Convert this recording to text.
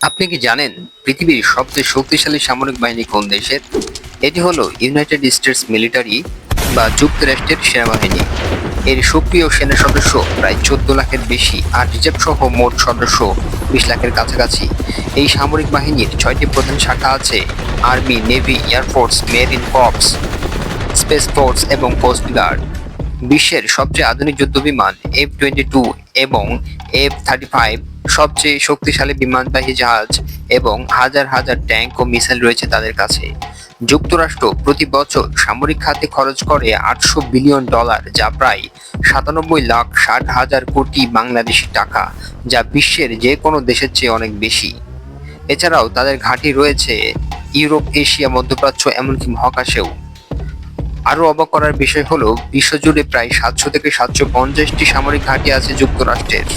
আপনি কি জানেন পৃথিবীর সবচেয়ে শক্তিশালী সামরিক বাহিনী কোন দেশের? এটি হলো ইউনাইটেড স্টেটস মিলিটারি বা যুক্তরাষ্ট্রের সেনাবাহিনী। এর সক্রিয় সেনা সদস্য প্রায় 14 লাখের বেশি আর রিজার্ভ সহ মোট সদস্য 20 লাখের কাছাকাছি। এই সামরিক বাহিনীর 6টি প্রধান শাখা আছে: army, navy, air force, marine corps, space force এবং কোস্ট গার্ড। বিশ্বের সবচেয়ে আধুনিক যুদ্ধবিমান F-22 এবং F-35, সবচেয়ে শক্তিশালী বিমানবাহী জাহাজ এবং হাজার হাজার ট্যাঙ্ক ও মিসাইল রয়েছে তাদের কাছে। যুক্তরাষ্ট্র প্রতি বছর সামরিক খাতে খরচ করে $800 বিলিয়ন, যা প্রায় 97,60,000 কোটি বাংলাদেশি টাকা, যা বিশ্বের যে কোনো দেশের চেয়ে অনেক বেশি। এছাড়াও তাদের ঘাঁটি রয়েছে ইউরোপ, এশিয়া, মধ্যপ্রাচ্য, এমনকি মহাকাশেও। আরো অবাক করার বিষয় হলো, বিশ্বজুড়ে প্রায় 700 থেকে 750টি সামরিক ঘাঁটি আছে যুক্তরাষ্ট্রের।